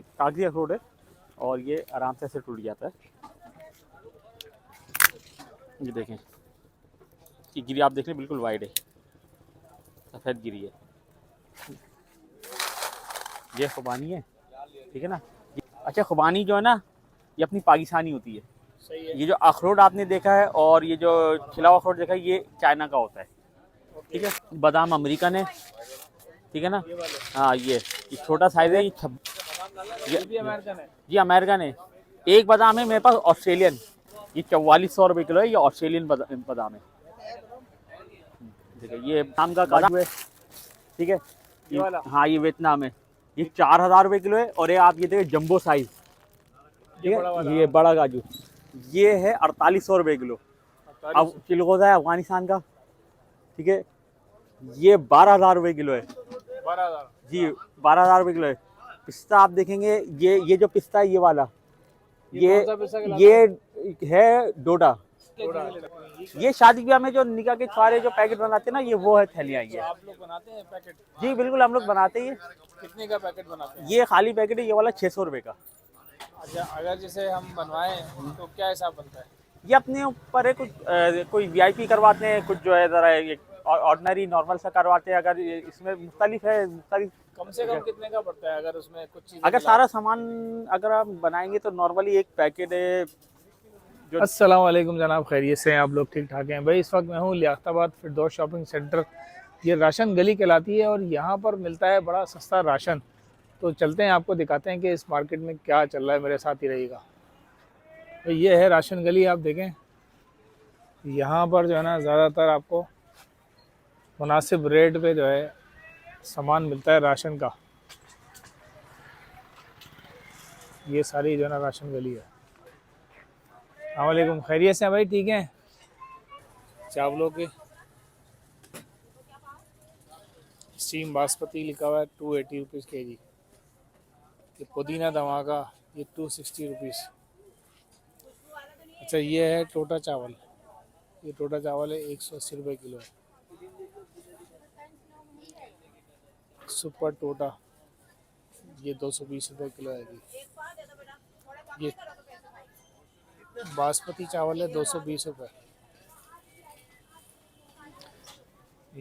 कागजी अखरोट है और ये आराम से ऐसे टूट जाता है। ये देखें, ये गिरी आप देख रहे हैं बिल्कुल वाइड है, सफ़ेद गिरी है। ये खुबानी है, ठीक है ना। अच्छा, खुबानी जो है ना, ये अपनी पाकिस्तानी होती है। सही है। ये जो अखरोट आपने देखा है और ये जो खिला हुआ अखरोट देखा है, ये चाइना का होता है, ठीक है। बादाम अमेरिकन है, ठीक है ना। ये वाले हाँ, ये छोटा साइज़ है, ये भी अमेरिकन है। जी अमेरिकन है। एक बादाम है मेरे पास ऑस्ट्रेलियन, ये 4400 रुपये किलो है। ये ऑस्ट्रेलियन बादाम है। ठीक है, ये नाम का काजू है, ठीक है। ये वाला हाँ, ये वियतनाम है। ये 4000 रुपये किलो है। और ये आप ये देखिए जंबो साइज, ठीक है। ये बड़ा काजू ये है 4800 रुपये किलो। अब चिलगोजा है अफगानिस्तान का, ठीक है। ये 12000 रुपये किलो है। 12,000 जी, 12000 रुपये किलो है। पिस्ता आप देखेंगे, ये जो पिस्ता है, ये वाला, कौन सा पिस्ता कहलाता ये है डोडा। थोड़ा। ये शादी ब्याह में जो निकाह के सारे जो पैकेट बनाते हैं ना, ये वो है थैलियाँ ये। आप लोग बनाते हैं पैकेट? जी बिल्कुल, हम लोग बनाते हैं। कितने का पैकेट बनाते हैं? ये खाली पैकेट है, ये वाला 600 रुपये का। अच्छा, अगर जैसे हम बनवाएं तो क्या हिसाब बनता है? ये अपने ऊपर है, कुछ कोई वीआईपी करवाते हैं, कुछ जो है ज़रा ऑर्डिनरी नॉर्मल सा करवाते हैं। अगर इसमें मुख्तलिफ है, मुख्तलिफ कम से कम कितने का पड़ता है अगर उसमें कुछ चीज़ें अगर सारा सामान अगर आप बनाएंगे तो नॉर्मली एक पैकेट है जो। अस्सलाम वालेकुम जनाब, खैरियत से हैं आप लोग? ठीक ठाक हैं भाई। इस वक्त मैं हूँ लियाकताबाद फिरदौस शॉपिंग सेंटर। ये राशन गली कहलाती है और यहाँ पर मिलता है बड़ा सस्ता राशन। तो चलते हैं, आपको दिखाते हैं कि इस मार्केट में क्या चल रहा है। मेरे साथ ही रहिएगा। तो ये है राशन गली, आप देखें यहाँ पर जो है ना ज़्यादातर आपको मुनासिब रेट पे जो है सामान मिलता है राशन का। ये सारी जो है ना राशन गली है। अस्सलाम वालेकुम, खैरियत से हैं भाई? ठीक है। चावलों के स्टीम बासमती लिखा हुआ है 280 रुपीज़ के जी। ये पुदीना धमाका ये 260 रुपीज़। अच्छा, ये है टोटा चावल। ये टोटा चावल है 180 रुपये किलो है। सुपर टोटा ये 220 रुपये किलो है जी। ये बासमती चावल है 220 रुपये।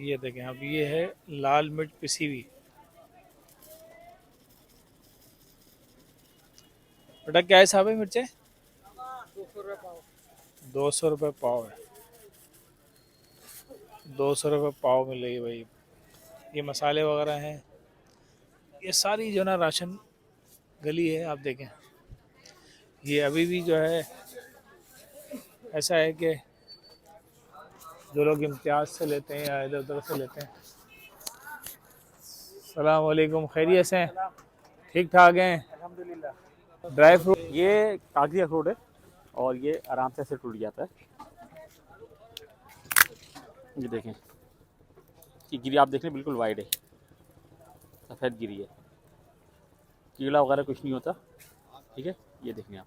ये देखें अब, ये है लाल मिर्च पिसी हुई। बेटा क्या हिसाब है मिर्चें? 200 रुपये पाव है। 200 रुपये पाव मिलेगी भाई। ये मसाले वगैरह हैं। ये सारी जो ना राशन गली है, आप देखें। ये अभी भी जो है ऐसा है कि जो लोग इम्तियाज से लेते हैं या इधर उधर से लेते हैं। सलाम वालेकुम, खैरियत से हैं? ठीक ठाक हैं अल्हम्दुलिल्लाह। ड्राई फ्रूट ये कागजी अखरोट है और ये आराम से ऐसे टूट जाता है। ये देखें, ये गिरी आप देख रहे हैं बिल्कुल वाइड है, सफ़ेद गिरी है। कीड़ा वगैरह कुछ नहीं होता, ठीक है। ये देखें आप,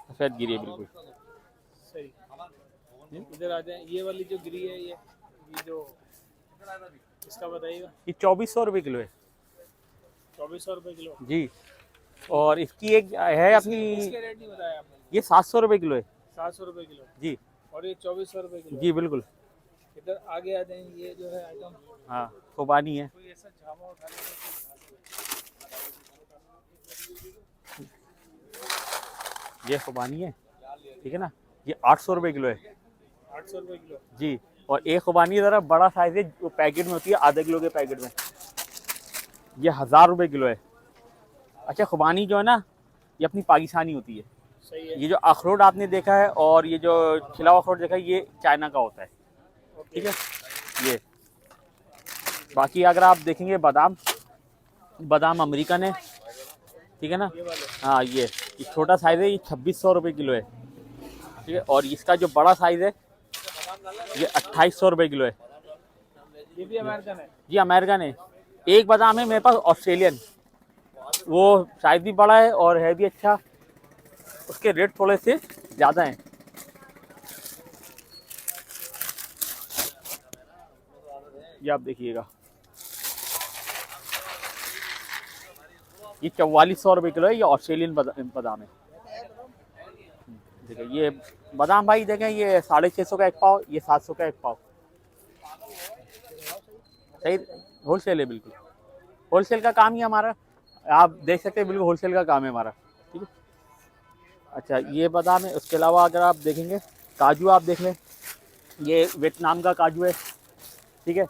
सफ़ेद गिरी है बिल्कुल। सही। इधर आ जाए, ये वाली जो गिरी है, ये जो इसका बताइएगा। ये 2400 रुपये किलो है। 2400 रुपये किलो जी, और इसकी एक है अपनी, इसके रेट नहीं बताया आपने? ये 700 रुपये किलो है। 700 रुपये किलो जी और ये 2400 रुपये किलो। जी बिल्कुल। इधर आगे आ जाए, ये जो है आइटम, हाँ, खुबानी है। कोई ऐसा झामा उठा ये खुबानी है, ठीक है ना। ये 800 रुपये किलो है। 800 रुपये किलो जी, और एक खुबानी ज़रा बड़ा साइज़ है, जो पैकेट में होती है, आधे किलो के पैकेट में। ये 1000 रुपये किलो है। अच्छा, खुबानी जो है ना, ये अपनी पाकिस्तानी होती है। सही है। ये जो अखरोट आपने देखा है और ये जो खिला हुआ अखरोट देखा है, ये चाइना का होता है, ठीक है। ये बाकी अगर आप देखेंगे बादाम अमेरिकन है, ठीक है ना। ये वाले हाँ, ये छोटा साइज़ है, ये 2600 रुपये किलो है, ठीक है। और इसका जो बड़ा साइज़ है, ये 2800 रुपये किलो है। ये भी अमेरिकन है। जी अमेरिकन है। एक बादाम है मेरे पास ऑस्ट्रेलियन, वो साइज़ भी बड़ा है और है भी अच्छा। उसके रेट थोड़े से ज़्यादा हैं। ये आप देखिएगा, ये 4400 रुपये किलो है। ये ऑस्ट्रेलियन बादाम है। देखिए ये बादाम भाई, देखें ये 650 का एक पाव, ये 700 का एक पाव। सही, होलसेल है, बिल्कुल होलसेल का काम ही हमारा। आप देख सकते हैं, बिल्कुल होलसेल का काम है हमारा। ठीक है, अच्छा ये बादाम है। उसके अलावा अगर आप देखेंगे काजू, आप देख लें, ये वियतनाम का काजू है। ठीक है,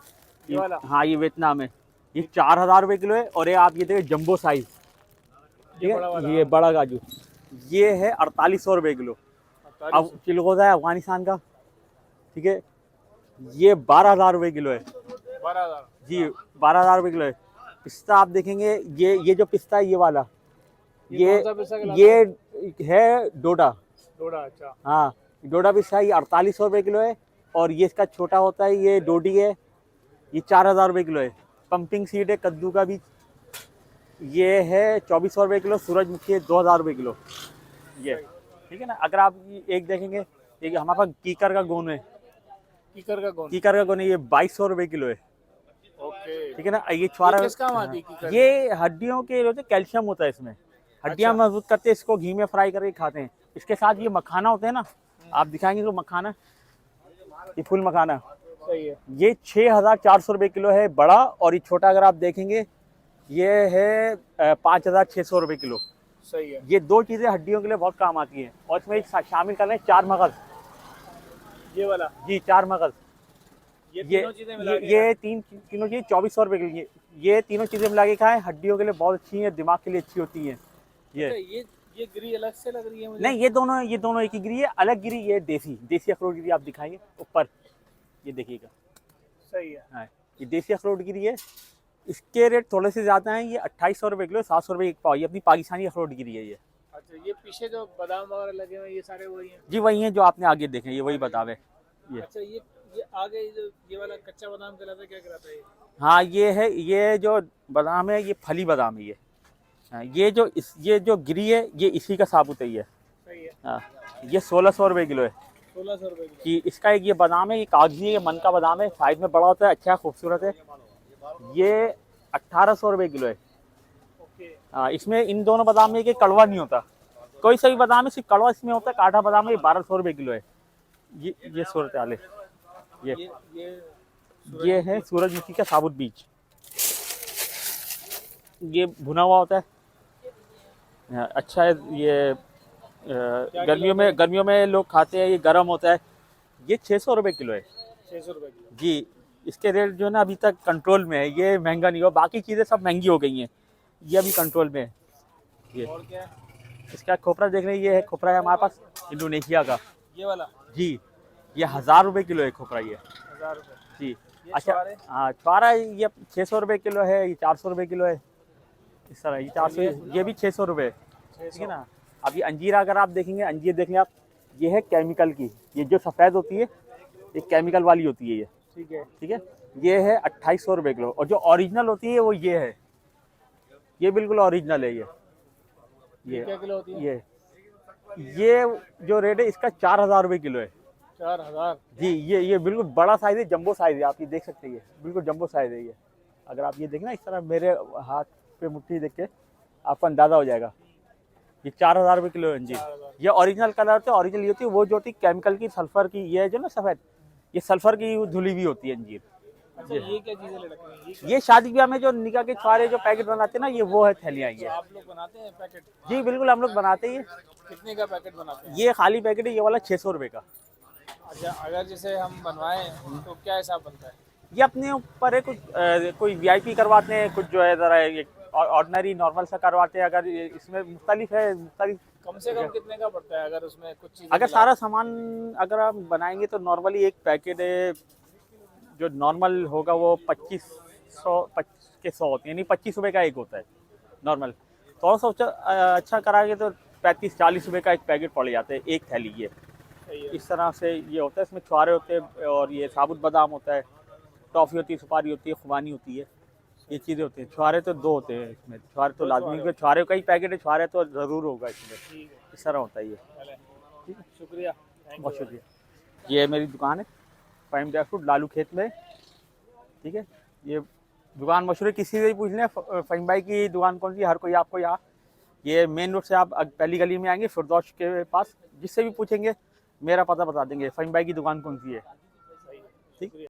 ये वाला? हाँ ये वियतनाम है। ये 4000 रुपये किलो है। और ये आप ये देखिए जंबो साइज, ठीक है, ये बड़ा काजू, ये है 4800 रुपये किलो। अब चिलगोजा है अफगानिस्तान का। ठीक है, ये 12000 रुपये किलो है। 12,000 जी, 12000 रुपये किलो है। पिस्ता आप देखेंगे, ये जो पिस्ता है ये वाला, कौन सा पिस्ता कहलाता ये है डोडा। डोडा? अच्छा, हाँ, डोडा पिस्ता ये 4800 रुपये किलो है। और ये इसका छोटा होता है, ये डोडी है, ये 4000 रुपये किलो है। पंपिंग सीड है कद्दू का बीज, ये है 2400 रुपये किलो। सूरजमुखी है 2000 रुपये किलो। ये ठीक है ना। अगर आप एक देखेंगे, एक हमारे पास कीकर का गोन है। कीकर का कौन? कीकर का गोन है, ये 2200 रुपये किलो है। ओके, ठीक है ना। ये छुआरा, किस काम आती है कीकर? ये हड्डियों के जो कैल्शियम होता है इसमें, हड्डियां मजबूत करते हैं। इसको घी में फ्राई करके खाते हैं। इसके साथ ये मखाना होते हैं ना, आप दिखाएंगे तो मखाना, ये फुल मखाना, सही है। ये 6400 रुपये किलो है बड़ा। और ये छोटा अगर आप देखेंगे, ये है 5600 रुपये किलो। सही है। ये दो चीज़ें हड्डियों के लिए बहुत काम आती हैं। और इसमें शामिल कर लें 4 मगज़। ये वाला? जी, 4 मगज़। ये तीनों चीजें मिला के ये तीनों चीज़ें 2400 रुपये किलो। ये तीनों चीज़ें मिला के खाएं, हड्डियों के लिए बहुत अच्छी हैं, दिमाग के लिए अच्छी होती हैं। ये गिरी अलग से लग रही है मुझे। नहीं, ये दोनों एक ही गिरी है। अलग गिरी ये देसी अखरोट गिरी। आप दिखाएंगे ऊपर, ये देखिएगा। सही है। हाँ, ये देसी अखरोट गिरी है। इसके रेट थोड़े से ज़्यादा हैं। ये 2800 रुपये किलो, 700 रुपये एक पाव। ये अपनी पाकिस्तानी अखरोट गिरी है ये। अच्छा, ये पीछे जो बादाम वगैरह लगे हुए हैं, ये सारे वही हैं? जी वही हैं जो आपने आगे देखे, ये वही बादाम है ये। अच्छा, ये आगे जो ये वाला कच्चा बादाम कहलाता है, क्या कहलाता है ये? हाँ, ये है, ये जो बादाम है ये फली बादाम है ये। हाँ, ये जो गिरी है ये इसी का साबुत है ये। सही है। हाँ, ये 1600 रुपये किलो है। 1600 रुपये किलो। कि इसका एक ये बादाम है, ये कागजी है, ये मन का बादाम है, साइज में बड़ा होता है, अच्छा खूबसूरत है। ये 1800 रुपये किलो है। ओके। हाँ, इसमें इन दोनों बादाम में कि कड़वा नहीं होता। कोई सही बादाम है सिर्फ कड़वा इसमें होता है। काठा बादाम है, ये 1200 रुपये किलो है। ये सूरत हाल है। ये है सूरजमुखी का साबुत बीज। ये भुना हुआ होता है, अच्छा है ये। गर्मियों में लोग खाते हैं, ये गर्म होता है। ये 600 रुपये किलो है। 600 रुपये किलो। जी, इसके रेट जो है ना अभी तक कंट्रोल में है, ये महंगा नहीं हुआ। बाकी चीज़ें सब महंगी हो गई हैं, ये अभी कंट्रोल में है। ये और क्या है? इसका खोपरा देख रहे हैं, ये है खोपरा है हमारे पास इंडोनेशिया का। ये वाला? जी, ये 1000 रुपये किलो है खोपरा ये। 1000 रुपये? जी। ये अच्छा, छुआरे? हाँ छुआरा ये 600 रुपये किलो है, ये 400 रुपये किलो है। इस तरह ये 400, ये भी 600 रुपये, ठीक है ना। अभी अंजीर अगर आप देखेंगे, अंजीर देख लें आप, ये है केमिकल की। ये जो सफ़ेद होती है ये केमिकल वाली होती है ये। ठीक है। ठीक है, ये है 2800 रुपये किलो। और जो ओरिजिनल होती है वो ये है, ये बिल्कुल ओरिजिनल है ये। क्या किलो होती है? ये जो रेट है इसका 4000 रुपये किलो है। 4000? जी, ये बिल्कुल बड़ा साइज़ है, जंबो साइज़ है। आप ये देख सकते हैं, ये बिल्कुल जंबो साइज़ है ये। अगर आप ये देखें ना इस तरह, मेरे हाथ पे मुट्ठी देख के आपको अंदाज़ा हो जाएगा। ये 4000 रुपये किलो है अंजीर। ये ओरिजिनल कलर होते हैं, ओरिजिनल होती है। वो जो होती है केमिकल की, सल्फर की, ये है जो ना सफ़ेद, ये सल्फर की धुली हुई होती है अंजीर। अच्छा, ये क्या चीजें लटकी हैं? ये शादी ब्याह में जो निकाह के छुआरे जो पैकेट बनाते हैं ना, ये वो है थैलियाँ ये। आप लोग बनाते हैं पैकेट? जी बिल्कुल, हम लोग बनाते ही हैं। कितने का पैकेट बनाते हैं? ये खाली पैकेट है, ये वाला 600 रुपये का। अच्छा, अगर जैसे हम बनवाएं तो क्या हिसाब बनता है? ये अपने ऊपर है, कुछ कोई VIP करवाते हैं, कुछ जो है ज़रा ऑर्डिनरी नॉर्मल सा करवाते हैं। अगर इसमें मुख्तलिफ है, मुख्तलिफ कम से कम कितने का पड़ता है अगर उसमें कुछ चीज़ें अगर सारा सामान अगर आप बनाएंगे तो नॉर्मली एक पैकेट है जो नॉर्मल होगा वो 2500 के 100 होते हैं, यानी 25 रुपये का एक होता है नॉर्मल। थोड़ा सा अच्छा कराएंगे तो 35-40 रुपये का एक पैकेट पड़ जाता है, एक थैली ये। इस तरह से ये होता है। इसमें छुआरे होते हैं और ये साबुत बादाम होता है, टॉफ़ी होती है, सुपारी होती है, खुबानी होती है, ये चीज़ें होती हैं। छुआरे तो 2 होते हैं इसमें, छुआरे तो लाजमी, क्योंकि छुआरे का ही पैकेट है, छुआरे तो ज़रूर होगा इसमें। इस तरह होता है ये। ठीक है, शुक्रिया, बहुत शुक्रिया। ये मेरी दुकान है, प्राइम ड्राई फ्रूट, लालू खेत में। ठीक है, ये दुकान मशहूर है, किसी से भी पूछ लें फ़हीम भाई की दुकान कौन सी है, हर कोई आपको यहाँ, ये मेन रोड से आप पहली गली में आएंगे फिरदौस के पास, जिससे भी पूछेंगे मेरा पता बता देंगे फ़हीम भाई की दुकान कौन सी है। ठीक।